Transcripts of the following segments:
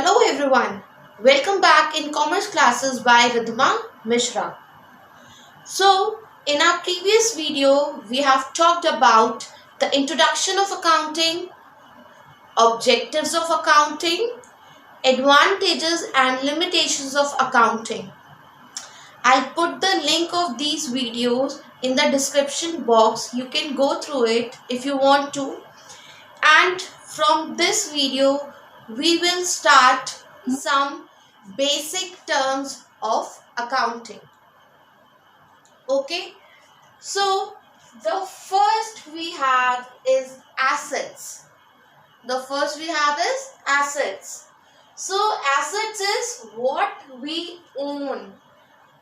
Hello everyone, welcome back in Commerce Classes by Ridhima Mishra. So, in our previous video, we have talked about the introduction of accounting, objectives of accounting, advantages and limitations of accounting. I'll put the link of these videos in the description box. You can go through it if you want to. And from this video, we will start some basic terms of accounting. Okay, so the first we have is assets. So assets is what we own.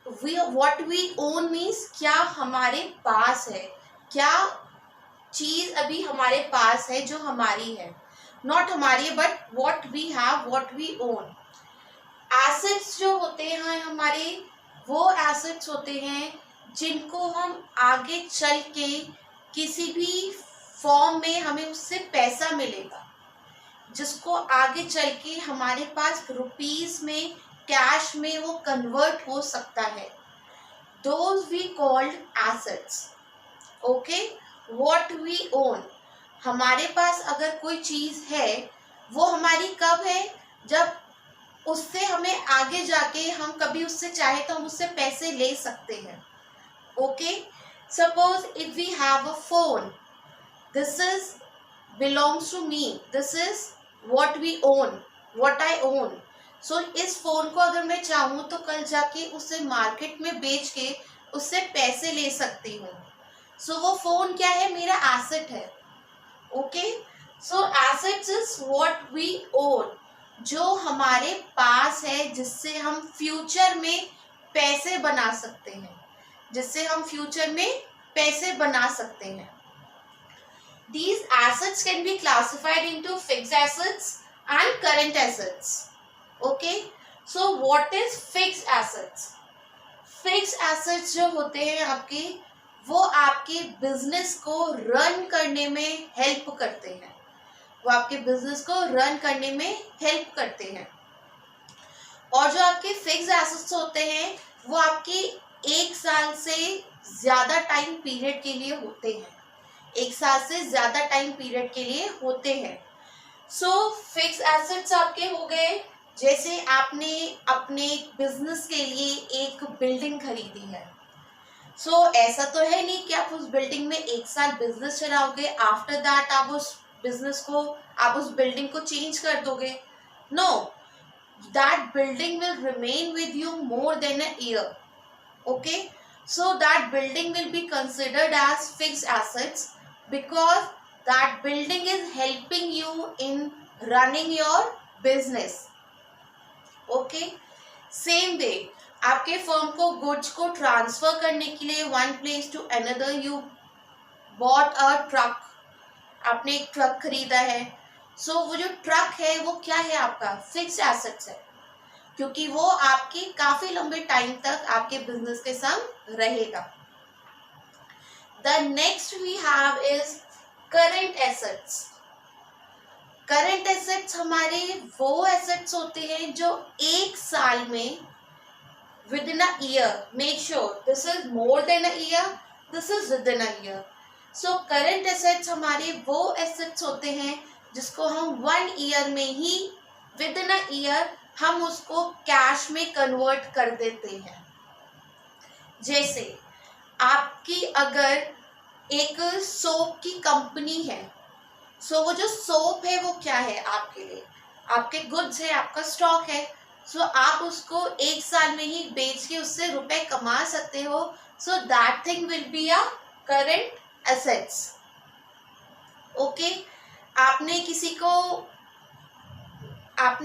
What we own means क्या हमारे पास है, क्या चीज अभी हमारे पास है जो हमारी है, नॉट हमारी है but what we have, what we own. Assets जो होते हैं हमारे, वो एसेट्स होते हैं जिनको हम आगे चल के किसी भी फॉर्म में हमें उससे पैसा मिलेगा, जिसको आगे चल के हमारे पास रुपीस में, कैश में वो कन्वर्ट हो सकता है. Those we called assets. Okay, what we own, हमारे पास अगर कोई चीज है वो हमारी कब है, जब उससे हमें आगे जाके हम कभी उससे चाहे तो हम उससे पैसे ले सकते हैं. Okay, suppose if we have a phone, this is belongs to me, this is what we own, what I own. So इस फोन को अगर मैं चाहूँ तो कल जाके उसे मार्केट में बेच के उससे पैसे ले सकती हूँ. सो वो फोन क्या है, मेरा एसेट है. Okay, so assets is what we own, जो हमारे पास है, जिससे हम फ्यूचर में पैसे बना सकते हैं, These assets can be classified into fixed assets and current assets. Okay, so what is fixed assets? Fixed assets जो होते हैं आपके, वो आपके बिजनेस को रन करने में हेल्प करते हैं. और जो आपके फिक्स एसेट्स होते हैं वो आपके 1 साल से ज्यादा टाइम पीरियड के लिए होते हैं. सो फिक्स एसेट्स आपके हो गए, जैसे आपने अपने बिजनेस के लिए एक बिल्डिंग खरीदी है. सो ऐसा तो है नहीं कि आप उस बिल्डिंग में 1 साल बिजनेस चलाओगे, आफ्टर दैट आप उस बिल्डिंग को चेंज कर दोगे. No, that building will remain with you more than a year. Okay, so that building will be considered as fixed assets because that building is helping you in running your business. Okay, same way आपके firm को goods को transfer करने के लिए one place to another, you bought a truck, आपने एक truck खरीदा है. सो वो जो ट्रक है वो क्या है, आपका फिक्स्ड एसेट्स है, क्योंकि वो आपके काफी लंबे टाइम तक आपके बिजनेस के संग रहेगा. The next we have is current assets. Current assets हमारे वो एसेट्स होते हैं जो 1 साल में, within a year, make sure this is more than a year, this is within a year. So current assets हमारे वो assets होते हैं जिसको हम 1 year में ही, within a year हम उसको कैश में कन्वर्ट कर देते हैं. जैसे आपकी अगर एक सोप की कंपनी है, सो वो जो सोप है वो क्या है आपके लिए, आपके गुड्स है, आपका स्टॉक है. सो आप उसको 1 साल में ही बेच के उससे रुपए कमा सकते हो. So that thing will be a current assets. Okay, आपने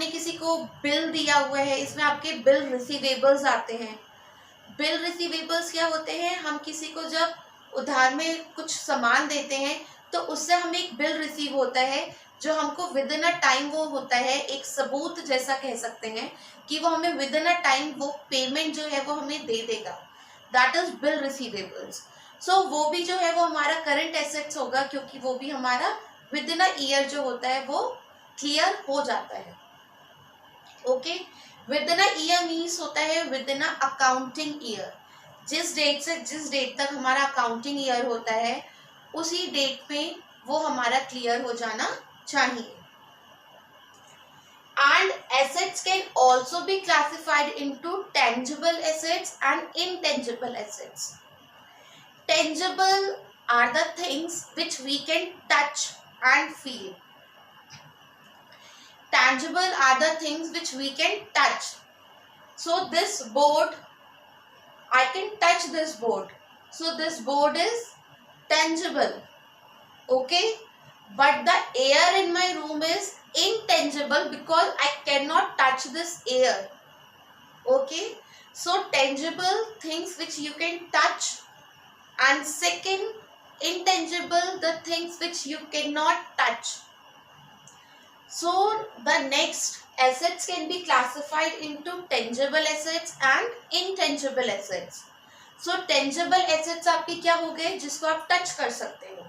किसी को बिल दिया हुआ है, इसमें आपके बिल रिसीवेबल्स आते हैं. बिल रिसीवेबल्स क्या होते हैं, हम किसी को जब उधार में कुछ सामान देते हैं तो उससे हमें एक बिल रिसीव होता है जो हमको विद इन अ टाइम, वो होता है एक सबूत जैसा कह सकते हैं कि वो हमें विद इन अ टाइम वो पेमेंट जो है वो हमें दे देगा. That is bill receivables. So वो भी जो है वो हमारा करंट एसेट्स होगा, क्योंकि वो भी हमारा विद इन अ ईयर जो होता है वो क्लियर हो जाता है. Okay, with in a year means होता है with in a accounting year. जिस डेट से जिस डेट तक हमारा अकाउंटिंग ईयर होता है उसी डेट में वो हमारा क्लियर हो जाना चाहिए। And assets can also be classified into tangible assets and intangible assets. Tangible are the things which we can touch and feel. Tangible are the things which we can touch. So this board, I can touch this board. So this board is tangible. Okay? But the air in my room is intangible because I cannot touch this air. Okay? So tangible things which you can touch, and second, intangible the things which you cannot touch. So the next assets can be classified into tangible assets and intangible assets. So tangible assets आपके क्या हो गए, जिसको आप touch कर सकते हो।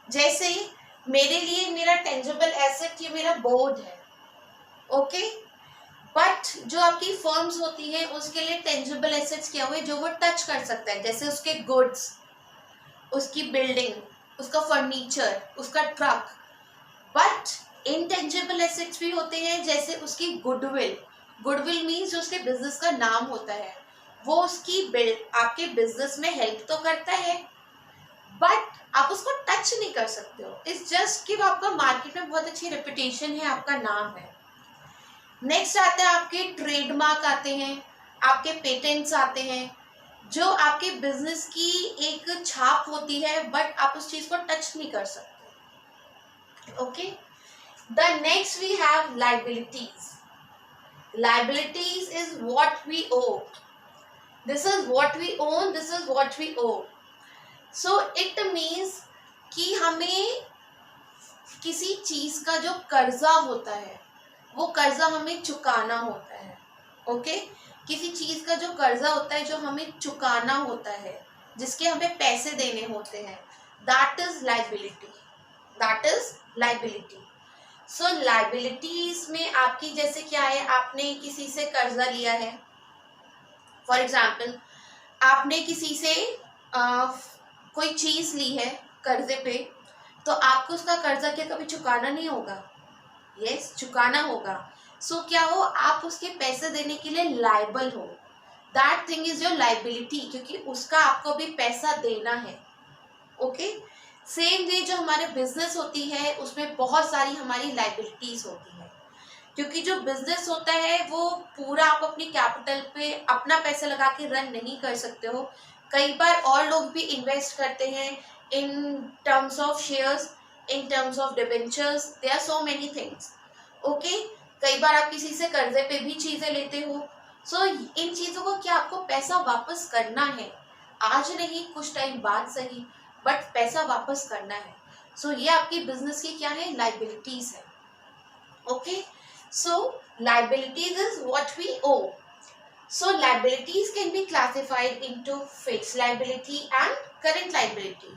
जैसे मेरे लिए मेरा टेंजिबल एसेट ये मेरा बोर्ड है, ओके। बट जो आपकी फर्म्स होती है उसके लिए टेंजिबल एसेट्स क्या हुए, जो वो टच कर सकता है, जैसे उसके गुड्स, उसकी बिल्डिंग, उसका फर्नीचर, उसका ट्रक। बट इनटेंजिबल एसेट्स भी होते हैं, जैसे उसकी गुडविल। गुडविल मीन्स जो उसके बिजनेस का नाम होता है, वो उसकी आपके बिजनेस में हेल्प तो करता है बट आप उसको टच नहीं कर सकते हो। इट्स जस्ट कि आपका मार्केट में बहुत अच्छी रेपुटेशन है, आपका नाम है। नेक्स्ट आता है आपके ट्रेडमार्क आते हैं, आपके पेटेंट्स आते हैं, जो आपके बिजनेस की एक छाप होती है बट आप उस चीज को टच नहीं कर सकते। Okay, the next we have liabilities. Liabilities is what we owe. This is what we own, this is what we owe. So it means कि हमें किसी चीज का जो कर्जा होता है वो कर्जा हमें चुकाना होता है। ओके, किसी चीज का जो कर्जा होता है जो हमें चुकाना होता है, जिसके हमें पैसे देने होते हैं, that is liability. That is liability. So liabilities में आपकी जैसे क्या है, आपने किसी से कर्जा लिया है, फॉर एग्जाम्पल आपने किसी से कोई चीज ली है कर्जे पे, तो आपको उसका कर्जा क्या कभी चुकाना नहीं होगा? यस, चुकाना होगा। सो क्या हो, आप उसके पैसे देने के लिए लाइबल हो। That thing is your liability, क्योंकि उसका आपको भी पैसा देना है। ओके, सेम वे जो हमारे बिजनेस होती है उसमें बहुत सारी हमारी लाइबिलिटीज होती है, क्योंकि जो बिजनेस होता है वो पूरा आप अपनी कैपिटल पे अपना पैसा लगा के रन नहीं कर सकते हो। कई बार और लोग भी इन्वेस्ट करते हैं in terms of shares, in terms of debentures, there are so many things. Okay, कई बार आप किसी से कर्जे पे भी चीजें लेते हो। सो इन चीजों को क्या आपको पैसा वापस करना है, आज नहीं कुछ टाइम बाद सही, बट पैसा वापस करना है। सो ये आपकी बिजनेस की क्या है, लाइबिलिटीज है। Okay, so liabilities is what we owe. So liabilities can be classified into fixed liability and current liability.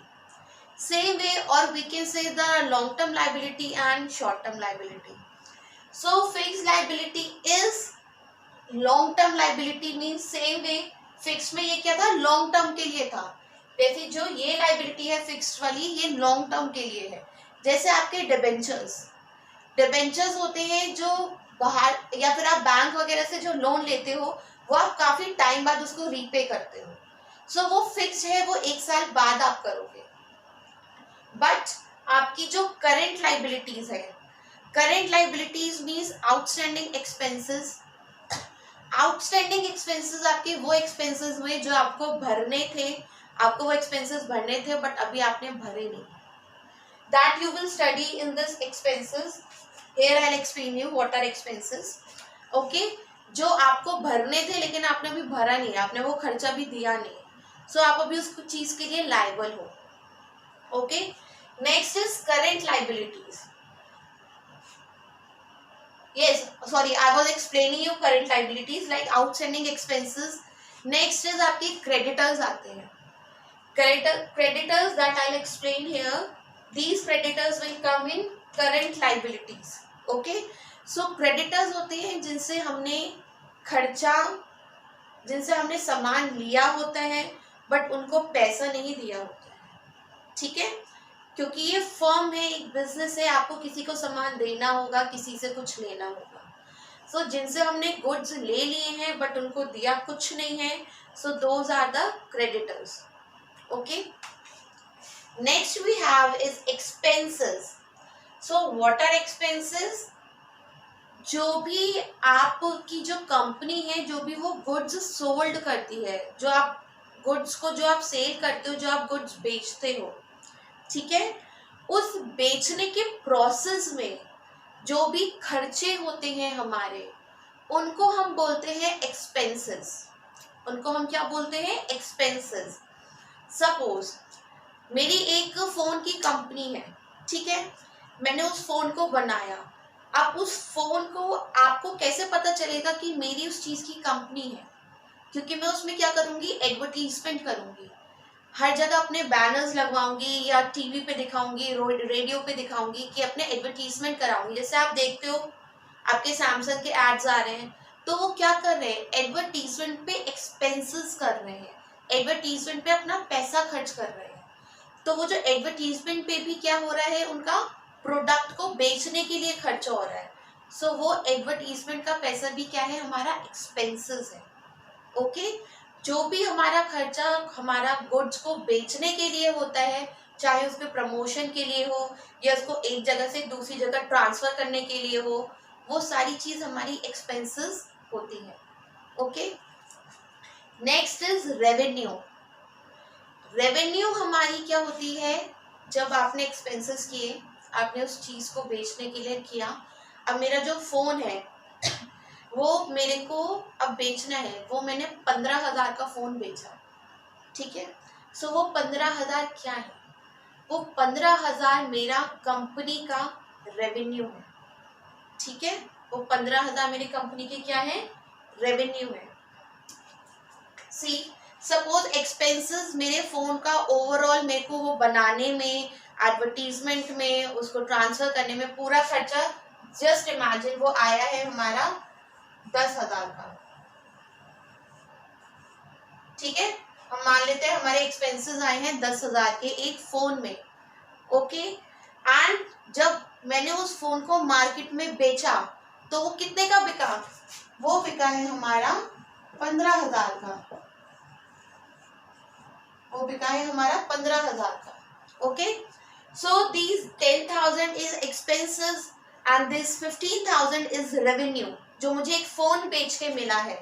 Same way, or we can say the long-term liability and short-term liability. So fixed liability is long-term liability means same way fixed में ये क्या था, long term के लिए था। वैसे जो ये liability है fixed वाली, ये long term के लिए है। जैसे आपके डिबेंचर्स, डिबेंचर्स होते हैं जो बाहर या फिर आप बैंक वगैरह से जो लोन लेते हो वो आप काफी टाइम बाद उसको रीपे करते हो। सो वो फिक्स्ड है, वो 1 साल बाद आप करोगे। बट आपकी जो करंट लाइबिलिटीज है, current liabilities means outstanding expenses. Outstanding expenses आपके वो एक्सपेंसेस हुए जो आपको भरने थे, आपको वो एक्सपेंसेस भरने थे बट अभी आपने भरे नहीं। That you will study in this expenses. Here I will explain you what are expenses. Okay, जो आपको भरने थे लेकिन आपने अभी भरा नहीं, आपने वो खर्चा भी दिया नहीं, सो आप अभी उस चीज के लिए लायबल हो। Okay, next is current liabilities. Yes, sorry, I was explaining you current liabilities like outstanding expenses. Next is आपकी क्रेडिटर्स आते हैं। Creditors that I will explain here, these creditors will come in current liabilities. Okay, so creditors होते हैं जिनसे हमने सामान लिया होता है बट उनको पैसा नहीं दिया होता है, ठीक है, क्योंकि ये फर्म है, एक बिजनेस है, आपको किसी को सामान देना होगा, किसी से कुछ लेना होगा। सो जिनसे हमने गुड्स ले लिए हैं बट उनको दिया कुछ नहीं है, so those are the creditors. Okay, next we have is expenses. So what are expenses? जो भी आपकी जो कंपनी है, जो भी वो गुड्स सोल्ड करती है, जो आप सेल करते हो, जो आप गुड्स बेचते हो, ठीक है, उस बेचने के प्रोसेस में जो भी खर्चे होते हैं हमारे, उनको हम बोलते हैं एक्सपेंसेस। उनको हम क्या बोलते हैं? एक्सपेंसेस। सपोज मेरी एक फोन की कंपनी है, ठीक है, मैंने उस फोन को बनाया। अब उस फोन को आपको कैसे पता चलेगा कि मेरी उस चीज की कंपनी है? क्योंकि मैं उसमें क्या करूंगी? एडवर्टीजमेंट करूंगी, हर जगह अपने बैनर्स लगवाऊंगी या टीवी पे दिखाऊंगी, रेडियो पे दिखाऊंगी, कि अपने एडवर्टीजमेंट कराऊंगी। जैसे आप देखते हो आपके सैमसंग के एड्स आ रहे हैं, तो वो क्या कर रहे हैं? एडवर्टीजमेंट पे एक्सपेंसेस कर रहे हैं, एडवर्टीजमेंट पे अपना पैसा खर्च कर रहे हैं। तो वो जो एडवर्टीजमेंट पे भी क्या हो रहा है? उनका प्रोडक्ट को बेचने के लिए खर्चा हो रहा है। सो वो एडवर्टीजमेंट का पैसा भी क्या है? हमारा एक्सपेंसेस है। ओके, जो भी हमारा खर्चा हमारा गुड्स को बेचने के लिए होता है, चाहे उसके प्रमोशन के लिए हो या उसको एक जगह से दूसरी जगह ट्रांसफर करने के लिए हो, वो सारी चीज हमारी एक्सपेंसेस होती है। Okay, next is revenue. Revenue हमारी क्या होती है? जब आपने एक्सपेंसेस किए, आपने उस चीज को बेचने के लिए किया। अब मेरा जो फोन है वो मेरे को अब बेचना है, वो मैंने 15,000 का फोन बेचा, ठीक है। सो वो 15,000 क्या है? वो 15,000 मेरा कंपनी का रेवेन्यू है, ठीक है। वो 15,000 मेरी कंपनी के क्या है? रेवेन्यू है। सी सपोज एक्सपेंसेस मेरे फोन का ओवरऑल मेरे को वो बनाने में, एडवर्टीजमेंट में, उसको ट्रांसफर करने में पूरा खर्चा, जस्ट इमेजिन वो आया है हमारा 10,000 का, ठीक है। हम मान लेते हैं हमारे एक्सपेंसेस आए हैं 10,000 के एक फोन में। ओके, एंड जब मैंने उस फोन को मार्केट में बेचा तो वो कितने का बिका? वो बिका है हमारा 15,000 का, वो बिका है हमारा 15,000 का। Okay, so these 10,000 is expenses and this 15,000 is revenue, जो मुझे एक फोन बेच के मिला है,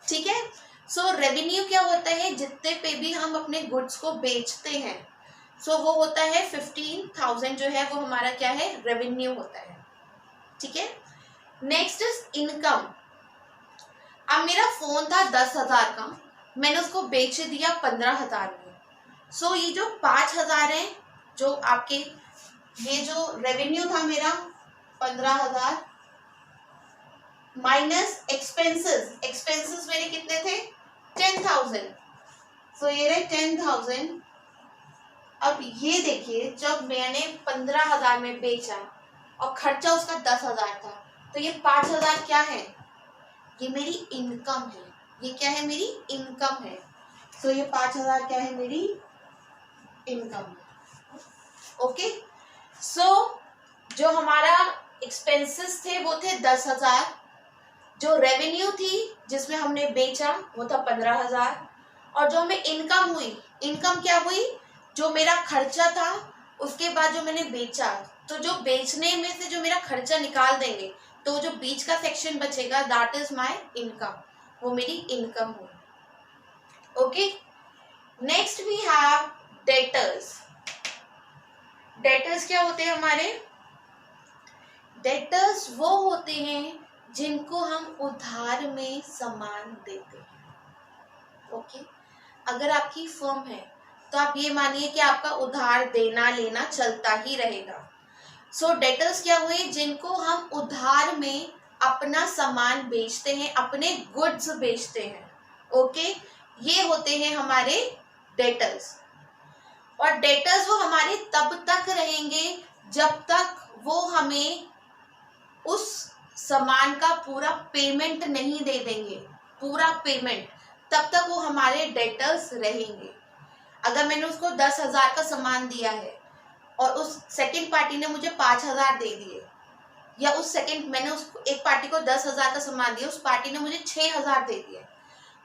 ठीक है। सो रेवेन्यू क्या होता है? जितने पे भी हम अपने गुड्स को बेचते हैं, सो वो होता है 15,000, जो है वो हमारा क्या है? रेवेन्यू होता है, ठीक है। Next is income. अब मेरा फोन था 10,000 का, मैंने उसको बेच दिया 15,000 में। सो ये जो 5,000 है, जो आपके ये जो रेवेन्यू था मेरा 15,000 माइनस एक्सपेंसेस, एक्सपेंसेस मेरे कितने थे? 10,000। सो ये रहे 10,000। अब ये देखिए, जब मैंने 15,000 में बेचा और खर्चा उसका 10,000 था, तो ये 5,000 क्या है? ये मेरी इनकम है। ये क्या है? मेरी इनकम है। सो ये 5,000 क्या है? मेरी इनकम। ओके, सो जो हमारा एक्सपेंसेस थे वो थे 10,000, जो रेवेन्यू थी जिसमें हमने बेचा वो था 15,000, और जो हमें इनकम हुई, इनकम क्या हुई? जो मेरा खर्चा था उसके बाद जो मैंने बेचा, तो जो बेचने में से जो मेरा खर्चा निकाल देंगे, तो जो बीच का सेक्शन बचेगा, दैट इज माय इनकम, वो मेरी इनकम हुई। Okay, next we have debtors. Debtors क्या होते हैं हमारे? डेटर्स वो होते हैं जिनको हम उधार में सामान देते हैं। ओके, अगर आपकी फर्म है तो आप ये मानिए कि आपका उधार देना लेना चलता ही रहेगा। सो डेटर्स क्या हुए? जिनको हम उधार में अपना सामान बेचते हैं, अपने गुड्स बेचते हैं। ओके, ये होते हैं हमारे डेटर्स। और डेटर्स वो हमारे तब तक रहेंगे जब तक वो हमें उस सामान का पूरा पेमेंट नहीं दे देंगे, पूरा पेमेंट, तब तक वो हमारे डेटर्स रहेंगे। अगर मैंने उसको 10,000 का सामान दिया है और उस सेकंड पार्टी ने मुझे 5,000 दे दिए, या उस सेकंड मैंने उस एक पार्टी को 10,000 का सामान दिया, उस पार्टी ने मुझे 6,000 दे दिए,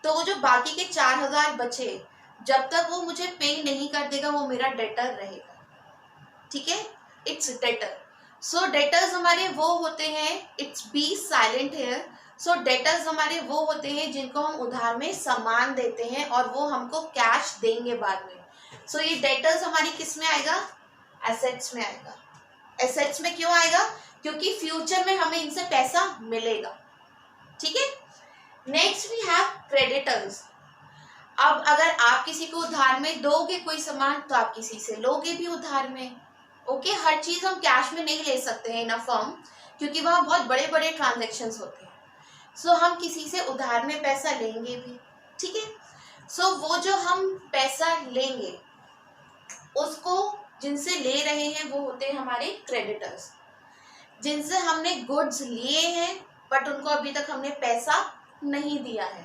तो वो जो बाकी के 4,000 बचे, जब तक वो मुझे पे नहीं कर देगा वो मेरा डेटर रहेगा। ठीक है, इट्स डेटर। सो डेटर्स हमारे वो होते हैं, it's b silent here. So debtors हमारे वो होते हैं जिनको हम उधार में सामान देते हैं और वो हमको कैश देंगे बाद में। सो ये डेटर्स हमारी किस में आएगा? एसेट्स में आएगा। एसेट्स में क्यों आएगा? क्योंकि फ्यूचर में हमें इनसे पैसा मिलेगा। ठीक है, नेक्स्ट वी हैव क्रेडिटर्स। अब अगर आप किसी को उधार में दोगे कोई सामान, तो आप किसी से लोगे भी उधार में। ओके, हर चीज हम कैश में नहीं ले सकते हैं इन अ फर्म, क्योंकि वहाँ बहुत बड़े बड़े ट्रांजेक्शन्स होते हैं। सो हम किसी से उधार में पैसा लेंगे भी। ठीक है, सो वो जो हम पैसा लेंगे उसको जिनसे ले रहे हैं वो होते हैं हमारे क्रेडिटर्स। जिनसे हमने गुड्स लिए हैं बट उनको अभी तक हमने पैसा नहीं दिया है,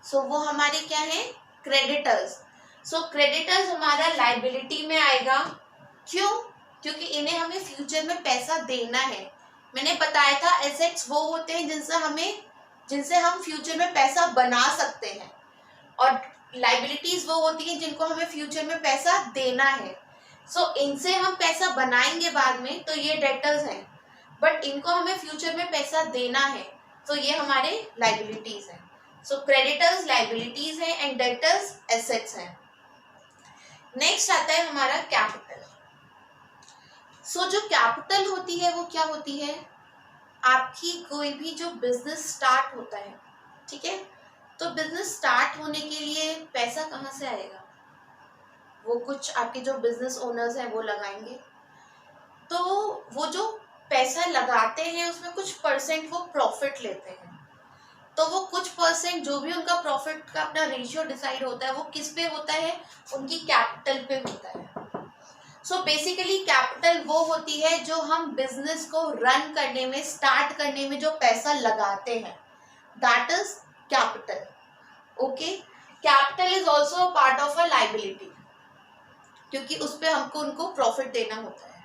सो वो हमारे क्या है? क्रेडिटर्स। सो क्रेडिटर्स हमारा लाइबिलिटी में आएगा। क्यों? क्योंकि इन्हें हमें फ्यूचर में पैसा देना है। मैंने बताया था एसेट्स वो होते हैं जिनसे हम फ्यूचर में पैसा बना सकते हैं, और लाइबिलिटीज वो होती हैं जिनको हमें फ्यूचर में पैसा देना है। सो इनसे हम पैसा बनाएंगे बाद में, तो ये डेटर्स हैं, बट इनको हमें फ्यूचर में पैसा देना है, तो ये हमारे लाइबिलिटीज हैं। सो क्रेडिटर्स लाइबिलिटीज हैं एंड डेटर्स एसेट्स हैं। नेक्स्ट आता है हमारा कैपिटल। सो जो कैपिटल होती है वो क्या होती है? आपकी कोई भी जो बिजनेस स्टार्ट होता है, ठीक है, तो बिजनेस स्टार्ट होने के लिए पैसा कहाँ से आएगा? वो कुछ आपके जो बिजनेस ओनर्स हैं वो लगाएंगे। तो वो जो पैसा लगाते हैं उसमें कुछ परसेंट वो प्रॉफिट लेते हैं, तो वो कुछ परसेंट जो भी उनका प्रॉफिट का अपना रेशियो डिसाइड होता है वो किस पे होता है? उनकी कैपिटल पे होता है। सो बेसिकली कैपिटल वो होती है जो हम बिजनेस को रन करने में, स्टार्ट करने में जो पैसा लगाते हैं, that is capital. Okay, capital is also a part of a liability, क्योंकि उस पर हमको उनको प्रॉफिट देना होता है।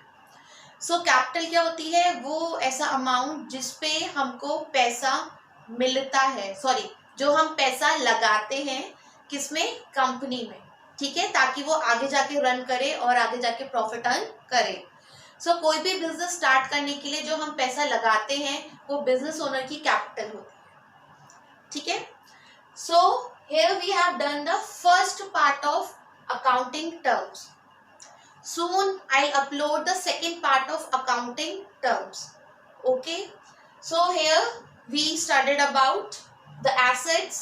सो कैपिटल क्या होती है? वो ऐसा अमाउंट जिसपे हमको पैसा मिलता है, सॉरी, जो हम पैसा लगाते हैं किसमें? कंपनी में। ठीक है, ताकि वो आगे जाके रन करे और आगे जाके प्रॉफिट अर्न करे। सो कोई भी बिजनेस स्टार्ट करने के लिए जो हम पैसा लगाते हैं वो बिजनेस ओनर की कैपिटल होती है। ठीक है, so here we have done the first part of accounting terms. Soon I'll upload the second part of accounting terms. Okay, so here we studied about the assets,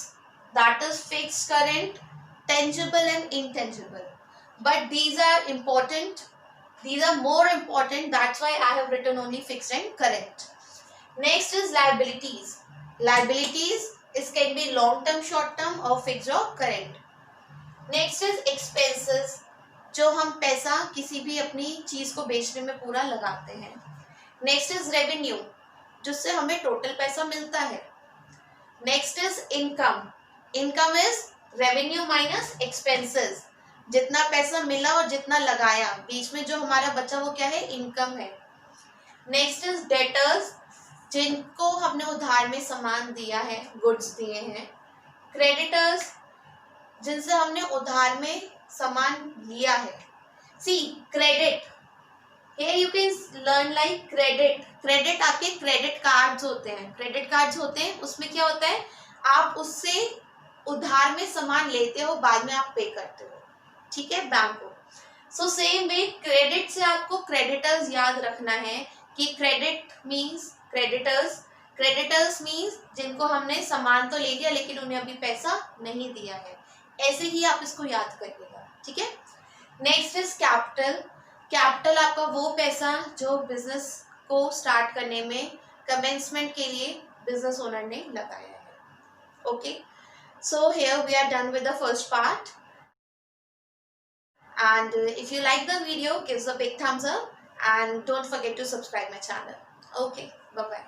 that is fixed, current, tangible and intangible, but these are important, these are more important, that's why I have written only fixed and current. Next is liabilities. Liabilities is can be long term, short term or fixed or current. Next is expenses, जो हम पैसा किसी भी अपनी चीज को बेचने में पूरा लगाते हैं। नेक्स्ट इज रेवेन्यू, जिससे हमें टोटल पैसा मिलता है। Next is income, income is revenue minus expenses, जितना पैसा मिला और जितना लगाया बीच में जो हमारा बचा वो क्या है? इनकम है। नेक्स्ट इज डेटर्स, जिनको हमने उधार में सामान दिया है, गुड्स दिए हैं। क्रेडिटर्स, जिनसे हमने उधार में सामान लिया है। See credit, here you can learn like credit. Credit आपके क्रेडिट कार्ड्स होते हैं, क्रेडिट कार्ड्स होते हैं, उसमें क्या होता है? आप उससे उधार में सामान लेते हो, बाद में आप पे करते हो। ठीक है, बैंक को। सो सेम वे क्रेडिट से आपको क्रेडिटर्स याद रखना है कि credit means creditors, creditors means जिनको हमने सामान तो ले लिया लेकिन उन्हें अभी पैसा नहीं दिया है। ऐसे ही आप इसको याद करिएगा। ठीक है, नेक्स्ट इज कैपिटल। कैपिटल आपका वो पैसा जो बिजनेस को स्टार्ट करने में, कमेंसमेंट के लिए बिजनेस ओनर ने लगाया है। Okay, so here we are done with the first part, and if you like the video, give us a big thumbs up and don't forget to subscribe my channel. Okay, bye bye.